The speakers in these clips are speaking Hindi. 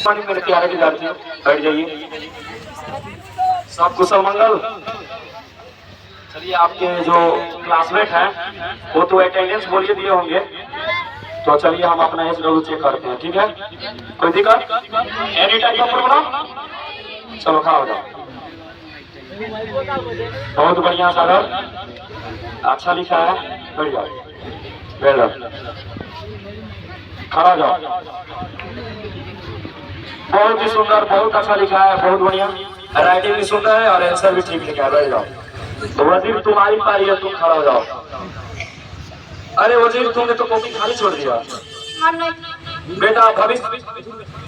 मेरे प्यारे विद्यार्थी बैठ जाइए। सब कुशल मंगल। चलिए, आपके जो क्लासमेट हैं वो तो अटेंडेंस बोलिए दिए होंगे, तो चलिए हम अपना HW चेक करते हैं, ठीक है? कोई दिक्कत? एनी टाइप का प्रॉब्लम? चलो खड़ा हो जाओ। बहुत बढ़िया सागर, अच्छा लिखा है, बैठ जाओ। वेल डन, खड़ा हो जाओ। बहुत ही सुंदर, बहुत अच्छा लिखा है, बहुत बढ़िया। राइटिंग भी सुंदर है और आंसर भी ठीक लिखा है, बैठ जाओ। तो वजीर तुम्हारी पारी है, तुम खड़ा हो जाओ। अरे वजीर, तुमने तो कॉपी खाली छोड़ दिया। बेटा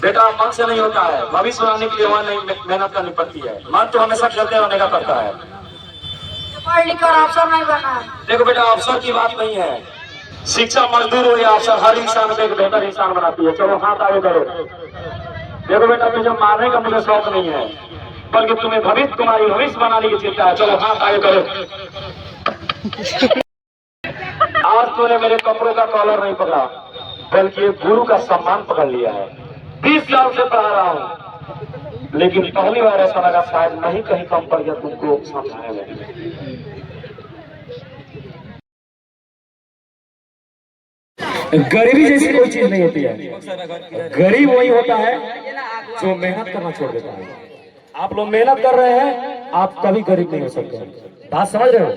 बेटा मन से नहीं होता है, भविष्य बनाने के लिए वहाँ नहीं मेहनत करनी पड़ती है। मन तो हमेशा खेलते रहने का करता है। पढ़ लिख कर अफसर नहीं बना। देखो बेटा, अफसर की बात नहीं है, शिक्षा मजदूर हो या अफसर, हर इंसान को एक बेहतर इंसान बनाती है। चलो हाथ आगे करो। देखो बेटा, तुझे मारने का मुझे शौक नहीं है, बल्कि तुम्हें तुम्हारी भविष्य बनाने की चिंता है। चलो हाथ आगे करो। आज तूने मेरे कपड़ों का कॉलर नहीं पकड़ा, बल्कि एक गुरु का सम्मान पकड़ लिया है। 20 साल से पढ़ा रहा हूँ, लेकिन पहली बार ऐसा लगा शायद नहीं कहीं कम पड़ गया तुमको समझाने में। गरीबी जैसी कोई चीज नहीं होती है। गरीब वही होता है जो मेहनत करना छोड़ देता है। आप लोग मेहनत कर रहे हैं, आप कभी गरीब नहीं हो सकते। बात समझ रहे हो?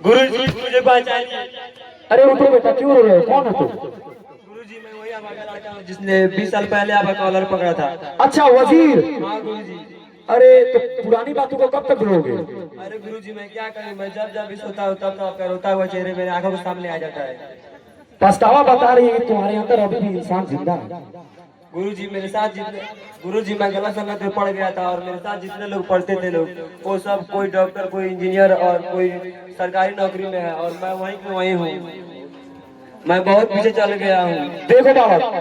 गुरुजी मुझे पहचानिए। अरे उठो बेटा, क्यों रो रहे हो? कौन है तू? गुरुजी, मैं वही आपका लड़का हूँ जिसने 20 साल पहले आपका कॉलर पकड़ा था। अच्छा वजीर। हाँ गुरुजी। अरे तो पुरानी बातों को कब तक भूलोगे? अरे गुरुजी, मैं क्या करूँ, मैं जब जब भी सोता हूँ तब आपका रोता हुआ चेहरे मेरे आंखों के सामने आ जाता है। पछतावा बता रही है कि तुम्हारे अंदर अभी भी इंसान जिंदा है। गुरुजी, मेरे साथ जितने गुरुजी मैं गलत संगत में पड़ गया था, और मेरे साथ जितने लोग पढ़ते थे लोग, वो सब कोई डॉक्टर, कोई इंजीनियर और कोई सरकारी नौकरी में है, और मैं वहीं पे वहीं हूँ। मैं बहुत पीछे चल गया हूँ। देखो बाबा,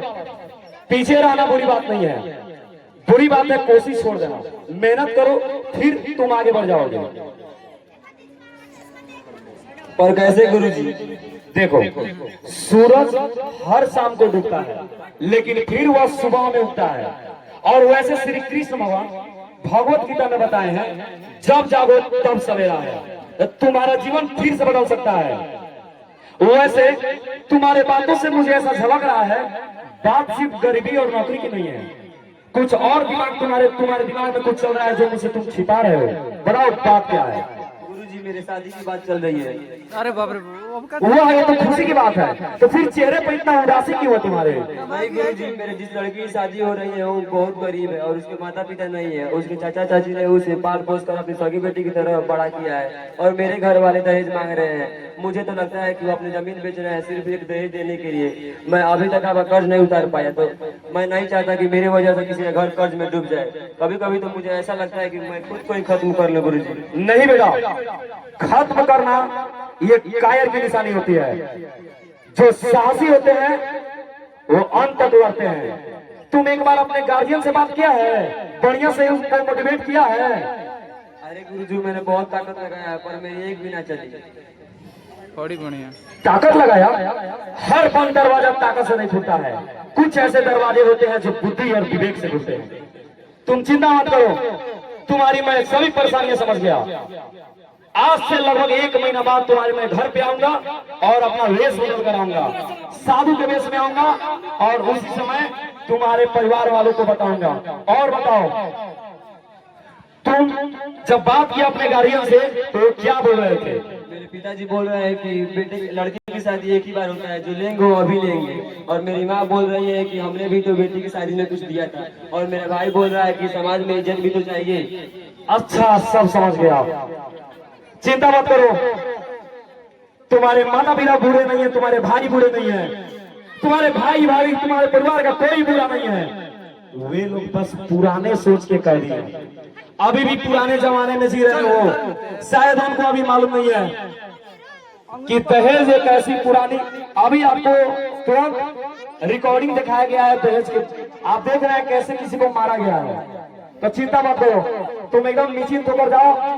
पीछे रहना बुरी बात नहीं है, बुरी बात है कोशिश छोड़ देना। मेहनत करो, फिर तुम आगे बढ़ जाओगे। पर कैसे गुरुजी? देखो, सूरज हर शाम को डूबता है, लेकिन फिर वह सुबह में उगता है। और वैसे श्री कृष्ण भगवान भगवत गीता में बताए हैं, जब जागो तब सवेरा है। तुम्हारा जीवन फिर से बदल सकता है। वैसे तुम्हारे बातों से मुझे ऐसा झलक रहा है, बात सिर्फ गरीबी और नौकरी की नहीं है, कुछ और दिमाग तुम्हारे दिमाग में कुछ चल रहा है जो मुझे तुम छिपा रहे हो। बताओ बात क्या है? गुरुजी, मेरे शादी की बात चल रही है। अरे बाप रे, वो है तो खुशी की बात है, तो फिर चेहरे पर इतना उदासी क्यों है तुम्हारे? नहीं गुरुजी, मेरे जिस लड़की की शादी हो रही है वो बहुत गरीब है, और उसके माता पिता नहीं है। उसके चाचा चाची ने उसे पाल पोस कर अपनी सगी बेटी की तरह बड़ा किया है, और मेरे घर वाले दहेज मांग रहे हैं। मुझे तो लगता है कि वो अपनी जमीन बेच रहे हैं सिर्फ एक दहेज देने के लिए। मैं अभी तक आपका कर्ज नहीं उतार पाया, तो मैं नहीं चाहता कि मेरी वजह से किसी का घर कर्ज में डूब जाए। कभी कभी तो मुझे ऐसा लगता है कि मैं खुद को ही खत्म कर लूं। गुरुजी नहीं बेटा, खत्म करना ये कायर की निशानी होती है। जो साहसी होते हैं वो अंत तक लड़ते हैं। तुम एक बार अपने गार्जियन से बात किया है, बढ़िया से उसको मोटिवेट किया है? अरे गुरुजी, मैंने बहुत ताकत लगाया है, पर मेरी एक भी ना चली। बड़ी बढ़िया ताकत लगाया? हर बंद दरवाजा ताकत से नहीं खुलता है, कुछ ऐसे दरवाजे होते हैं जो बुद्धि और विवेक से खुलते हैं। तुम चिंता मत करो, तुम्हारी मैं सभी परेशानियां समझ गया। आज से लगभग 1 महीना बाद तुम्हारे मैं घर पे आऊंगा और अपना वेश बदल कर आऊंगा, साधु के वेश में आऊंगा, और उसी समय तुम्हारे परिवार वालों को बताऊंगा। और बताओ, तुम जब बात किया अपने गार्जियन से तो क्या बोल रहे थे? मेरे पिताजी बोल रहे हैं कि बेटे लड़की की शादी एक ही बार होता है, जो लेंगे वो अभी लेंगे। और मेरी माँ बोल रही है कि हमने भी तो बेटी की शादी में कुछ दिया था। और मेरा भाई बोल रहा है कि समाज में इज्जत भी तो चाहिए। अच्छा, सब समझ गया। चिंता मत करो, तुम्हारे माता पिता बुरे नहीं है, तुम्हारे भाई बुरे नहीं है, तुम्हारे भाई भाई तुम्हारे परिवार का कोई बुरा नहीं है। वे लोग बस पुराने सोच के कैदी हैं, अभी भी पुराने जमाने में जी रहे हो। शायद हमको अभी मालूम नहीं है कि दहेज एक ऐसी पुरानी, अभी आपको तुरंत रिकॉर्डिंग दिखाया गया है दहेज के, आप देख रहे हैं कैसे किसी को मारा गया है। तो चिंता मत करो, तुम एकदम निश्चिंत होकर जाओ।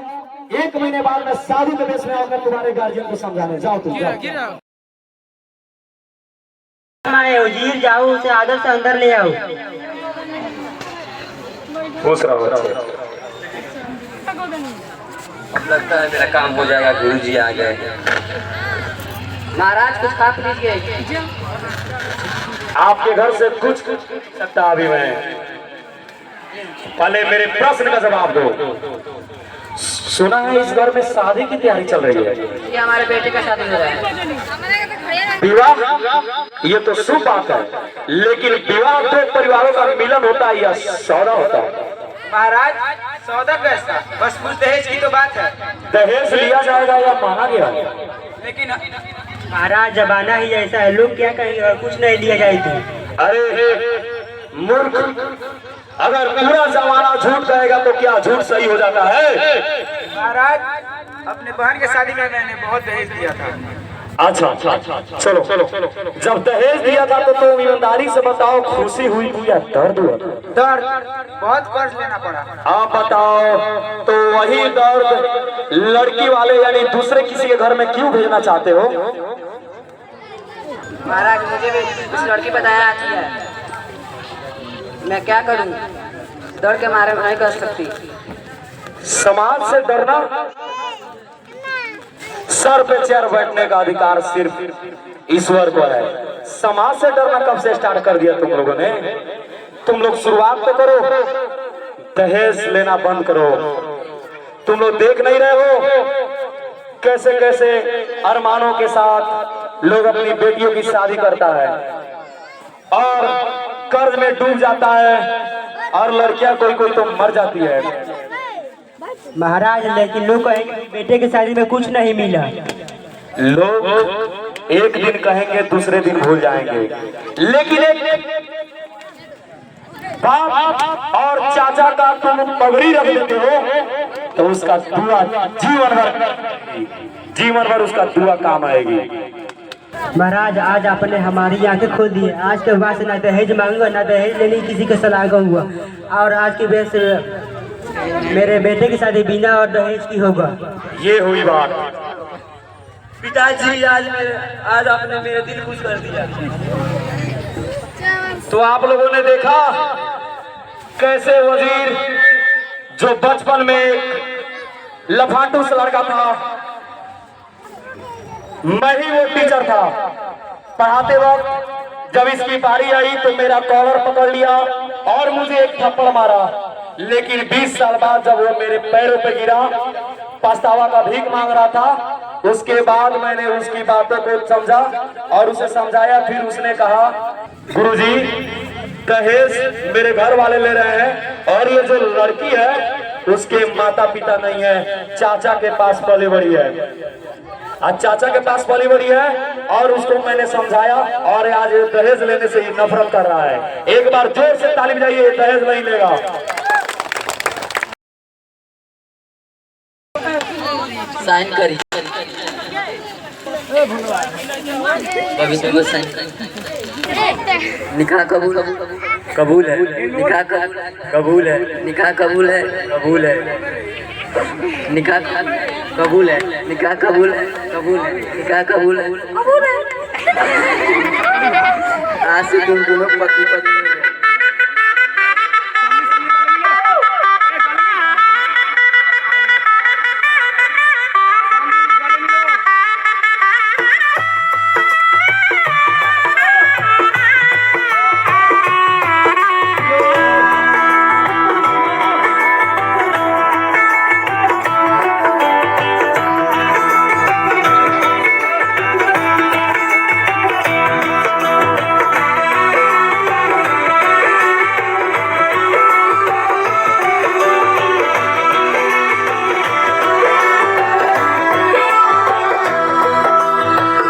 1 महीने बाद मैं साधु के वेश में आकर तुम्हारे गार्जियन को समझाने। जाओ तुम जाओ। वजीर जाओ, उसे आदर से अंदर ले आओ। खुश रहो बच्चे। अब लगता है मेरा काम हो जाएगा, गुरुजी आ गए। महाराज कुछ खा पी लीजिए। आपके घर से कुछ सकता अभी मैं, पहले मेरे प्रश्न का जवाब दो। सुना है इस घर में शादी की तैयारी चल रही है। ये हमारे बेटे का शादी हो रहा है। विवाह ये तो शुभ बात है, लेकिन विवाह दो परिवारों का मिलन होता है या सौदा होता है? महाराज सौदा कैसा, बस कुछ दहेज की तो बात है। दहेज लिया जाएगा या मांगा गया? लेकिन महाराज जमाना ही ऐसा है, लोग क्या कहेंगे और कुछ नहीं लिया जाए तो। अरे मूर्ख, अगर पूरा जमाना झूठ कहेगा तो क्या झूठ सही हो जाता है? महाराज अपने बहन के शादी में मैंने बहुत दहेज दिया था। अच्छा चलो, जब दहेज दिया था तो तुम ईमानदारी से बताओ, खुशी हुई थी या दर्द हुआ? दर्द, बहुत कर्ज लेना पड़ा। आप बताओ, तो वही दर्द लड़की वाले यानी दूसरे किसी के घर में क्यों भेजना चाहते हो? महाराज मुझे भी उस लड़की बताया आती है, मैं क्या करूं, डर के मारे नहीं कर सकती। समाज से डरना, सर पे चेयर बैठने का अधिकार सिर्फ ईश्वर को है। समाज से डरना कब से स्टार्ट कर दिया तुम लोगों ने? तुम लोग शुरुआत तो करो, दहेज लेना बंद करो। तुम लोग देख नहीं रहे हो कैसे कैसे अरमानों के साथ लोग अपनी बेटियों की शादी करता है और कर्ज में डूब जाता है, और लड़कियां कोई कोई तो मर जाती है। महाराज लेकिन लोग कहेंगे बेटे की शादी में कुछ नहीं मिला। लोग एक दिन कहेंगे, दूसरे दिन भूल जाएंगे, लेकिन एक बाप और चाचा का तुम पगड़ी रख देते हो तो उसका दुआ जीवन भर उसका दुआ काम आएगी। महाराज आज आपने हमारी आंखें खोल दी है। आज के बाद से ना दहेज मांगूंगा, ना दहेज लेने किसी के सलाह कहूँगा, और आज की वजह से मेरे बेटे की शादी बिना और दहेज की होगा। ये हुई बात। पिताजी आज आपने मेरे दिल खुश कर दिया। तो आप लोगों ने देखा कैसे वजीर जो बचपन में लफाटू से लड़का था, मैं ही वो टीचर था, पढ़ाते वक्त जब इसकी बारी आई तो मेरा कॉलर पकड़ लिया और मुझे एक थप्पड़ मारा। लेकिन 20 साल बाद जब वो मेरे पैरों पे गिरा, पछतावा का भीख मांग रहा था, उसके बाद मैंने उसकी बातों को समझा और उसे समझाया। फिर उसने कहा, गुरुजी दहेज मेरे घर वाले ले रहे हैं और ये जो लड़की है उसके माता पिता नहीं है, चाचा के पास पली बड़ी है। आज चाचा के पास पली बड़ी है और उसको मैंने समझाया और आज दहेज लेने से ही नफरत कर रहा है। एक बार जोर से ताली बजाइए, दहेज नहीं लेगा। साइन करी कभी तुमको साइन निकाह कबूल कबूल है, निकाह कबूल है, निकाह कबूल है, कबूल है, निकाह कबूल है, निकाह कबूल है, कबूल है, निकाह कबूल है, कबूल है। आज से तुम दोनों पति पत्नी हो।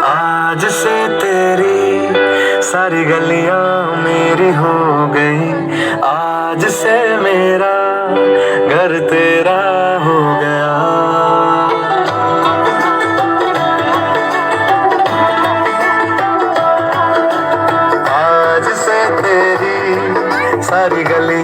आज से तेरी सारी गलियां मेरी हो गई, आज से मेरा घर तेरा हो गया। आज से तेरी सारी गलियां